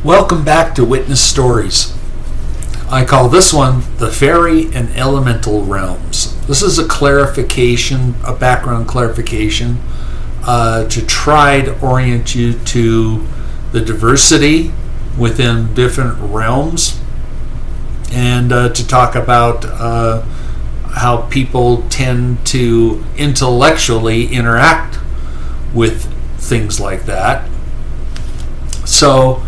Welcome back to Witness Stories. I call this one the Faery and Elemental Realms. This is a clarification, a background clarification, to try to orient you to the diversity within different realms, and to talk about how people tend to intellectually interact with things like that. So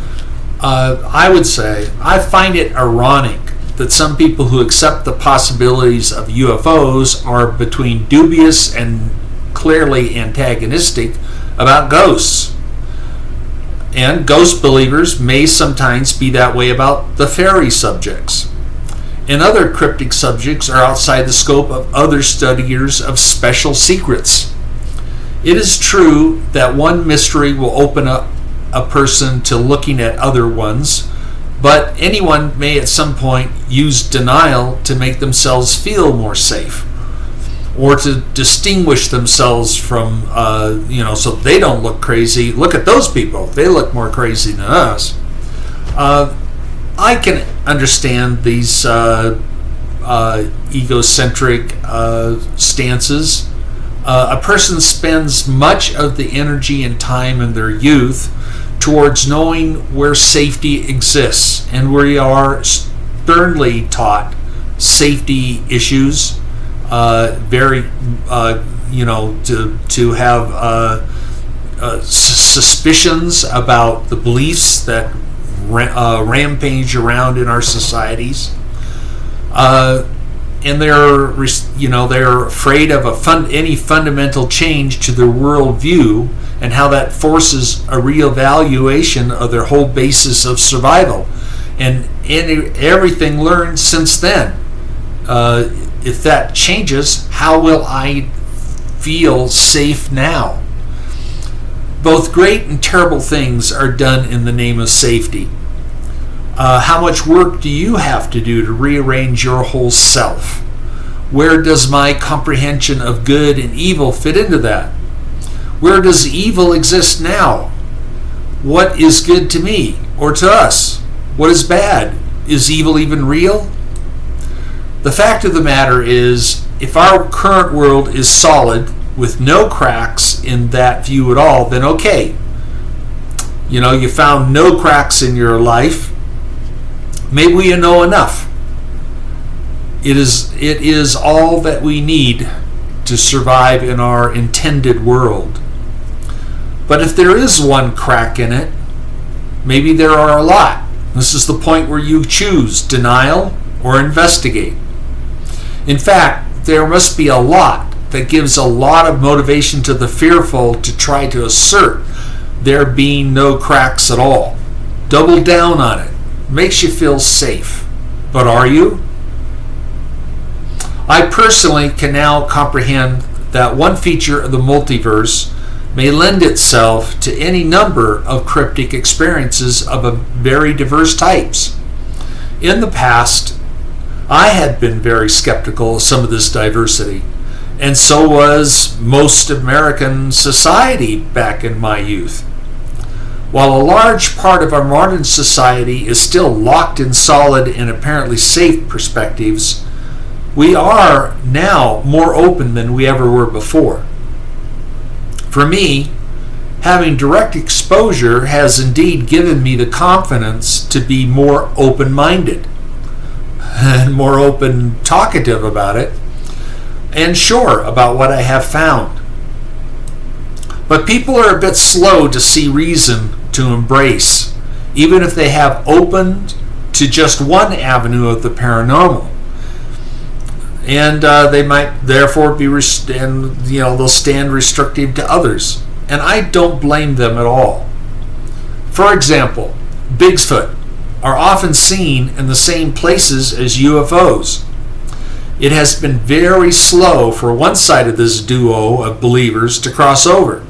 I would say I find it ironic that some people who accept the possibilities of UFOs are between dubious and clearly antagonistic about ghosts. And ghost believers may sometimes be that way about the fairy subjects. And other cryptic subjects are outside the scope of other studiers of special secrets. It is true that one mystery will open up a person to looking at other ones, but anyone may at some point use denial to make themselves feel more safe, or to distinguish themselves from, so they don't look crazy. Look at those people, they look more crazy than us. I can understand these egocentric stances. A person spends much of the energy and time in their youth towards knowing where safety exists, and we are sternly taught safety issues, to have suspicions about the beliefs that rampage around in our societies, and they're afraid of any fundamental change to their worldview, and how that forces a reevaluation of their whole basis of survival and everything learned since then. If that changes, how will I feel safe now? Both great and terrible things are done in the name of safety. How much work do you have to do to rearrange your whole self? Where does my comprehension of good and evil fit into that? Where does evil exist now? What is good to me or to us? What is bad? Is evil even real? The fact of the matter is, if our current world is solid with no cracks in that view at all, then okay. You found no cracks in your life. Maybe you know enough. It is all that we need to survive in our intended world. But if there is one crack in it, maybe there are a lot. This is the point where you choose denial or investigate. In fact, there must be a lot that gives a lot of motivation to the fearful to try to assert there being no cracks at all. Double down on it. Makes you feel safe. But are you? I personally can now comprehend that one feature of the multiverse may lend itself to any number of cryptic experiences of a very diverse types. In the past, I had been very skeptical of some of this diversity, and so was most American society back in my youth. While a large part of our modern society is still locked in solid and apparently safe perspectives, we are now more open than we ever were before. For me, having direct exposure has indeed given me the confidence to be more open-minded and more open talkative about it, and sure about what I have found. But people are a bit slow to see reason to embrace, even if they have opened to just one avenue of the paranormal. And they might therefore be they'll stand restrictive to others, and I don't blame them at all. For example, Bigfoot are often seen in the same places as UFOs. It has been very slow for one side of this duo of believers to cross over.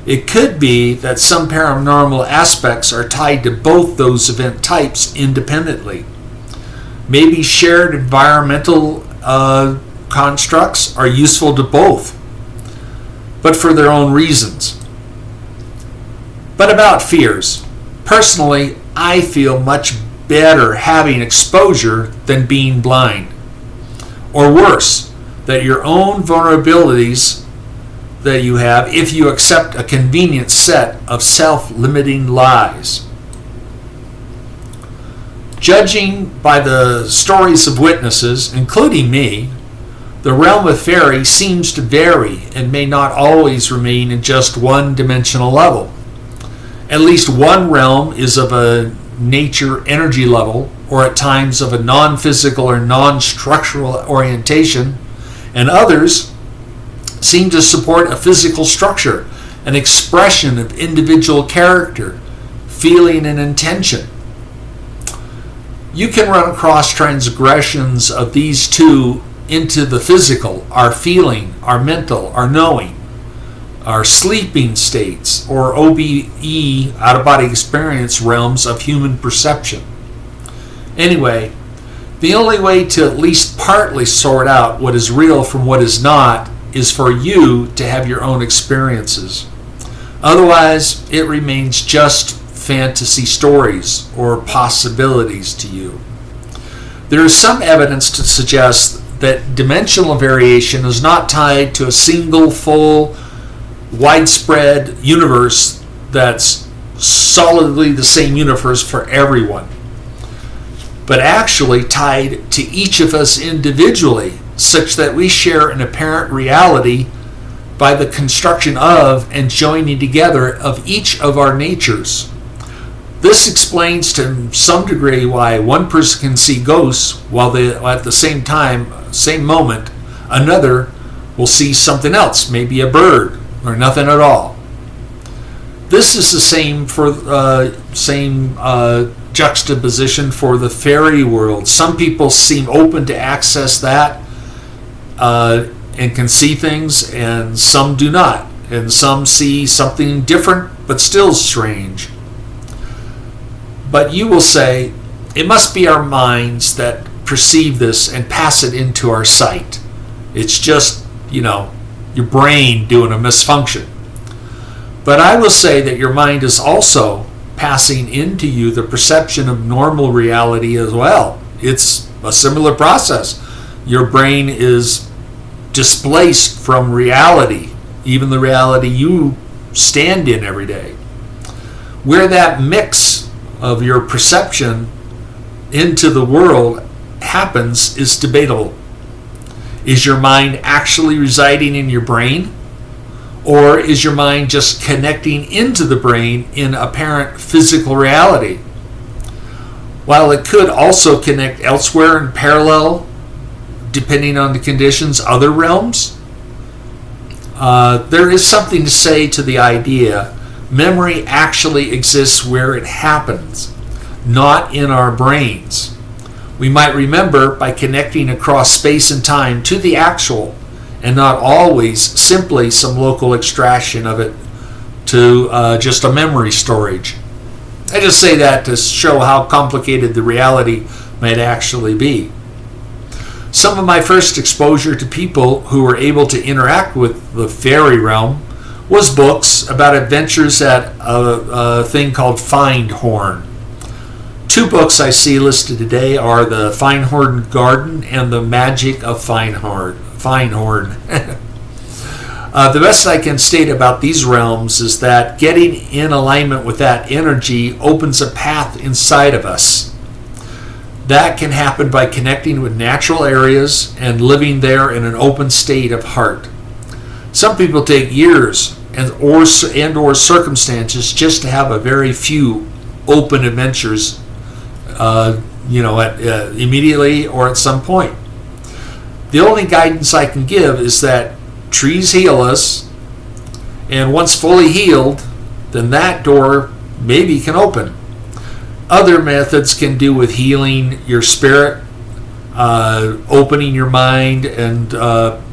It could be that some paranormal aspects are tied to both those event types independently. Maybe shared environmental constructs are useful to both, but for their own reasons. But about fears. Personally, I feel much better having exposure than being blind. Or worse, that your own vulnerabilities that you have if you accept a convenient set of self-limiting lies. Judging by the stories of witnesses, including me, the realm of Faery seems to vary and may not always remain in just one-dimensional level. At least one realm is of a nature energy level, or at times of a non-physical or non-structural orientation, and others seem to support a physical structure, an expression of individual character, feeling, and intention. You can run across transgressions of these two into the physical, our feeling, our mental, our knowing, our sleeping states, or OBE, out-of-body experience realms of human perception. Anyway, the only way to at least partly sort out what is real from what is not is for you to have your own experiences. Otherwise, it remains just fantasy stories or possibilities to you. There is some evidence to suggest that dimensional variation is not tied to a single, full, widespread universe that's solidly the same universe for everyone, but actually tied to each of us individually, such that we share an apparent reality by the construction of and joining together of each of our natures. This explains to some degree why one person can see ghosts while at the same time, same moment, another will see something else, maybe a bird or nothing at all. This is the same juxtaposition for the fairy world. Some people seem open to access that and can see things, and some do not, and some see something different but still strange. But you will say, it must be our minds that perceive this and pass it into our sight. It's just, your brain doing a misfunction. But I will say that your mind is also passing into you the perception of normal reality as well. It's a similar process. Your brain is displaced from reality, even the reality you stand in every day. Where that mix of your perception into the world happens is debatable. Is your mind actually residing in your brain? Or is your mind just connecting into the brain in apparent physical reality? While it could also connect elsewhere in parallel, depending on the conditions, other realms, there is something to say to the idea memory actually exists where it happens, not in our brains. We might remember by connecting across space and time to the actual, and not always simply some local extraction of it to just a memory storage. I just say that to show how complicated the reality might actually be. Some of my first exposure to people who were able to interact with the fairy realm was books about adventures at a thing called Findhorn. Two books I see listed today are The Findhorn Garden and The Magic of Findhorn. The best I can state about these realms is that getting in alignment with that energy opens a path inside of us. That can happen by connecting with natural areas and living there in an open state of heart. Some people take years and or circumstances just to have a very few open adventures, immediately or at some point. The only guidance I can give is that trees heal us, and once fully healed, then that door maybe can open. Other methods can do with healing your spirit, opening your mind and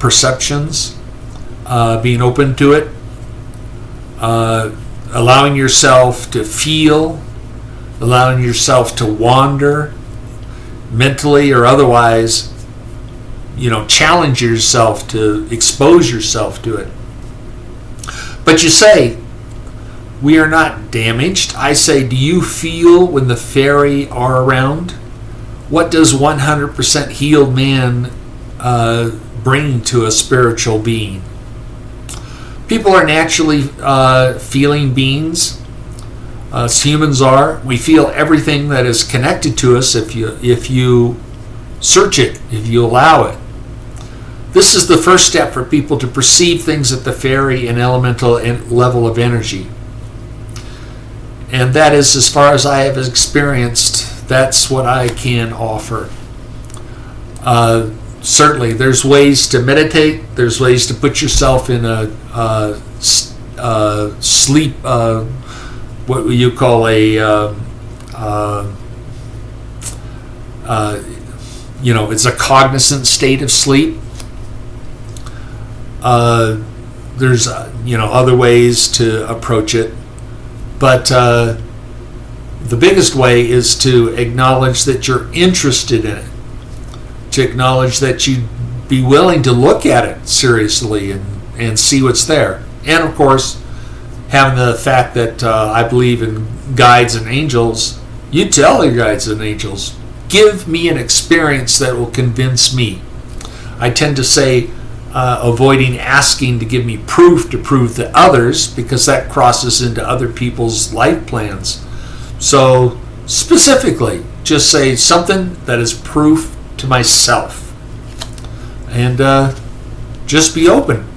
perceptions, being open to it, allowing yourself to feel, allowing yourself to wander mentally or otherwise, challenge yourself to expose yourself to it. But you say, We are not damaged. I say, do you feel when the Faery are around? What does 100% healed man bring to a spiritual being? People are naturally feeling beings. As humans are. We feel everything that is connected to us if you search it, if you allow it. This is the first step for people to perceive things at the Faery and elemental level of energy. And that is, as far as I have experienced, that's what I can offer. Certainly, there's ways to meditate. There's ways to put yourself in a sleep, what you call it's a cognizant state of sleep. There's other ways to approach it, but the biggest way is to acknowledge that you're interested in it, to acknowledge that you'd be willing to look at it seriously and see what's there. And of course, having the fact that I believe in guides and angels, you tell your guides and angels, give me an experience that will convince me. I tend to say avoiding asking to give me proof to prove to others, because that crosses into other people's life plans. So specifically, just say something that is proof to myself. And just be open.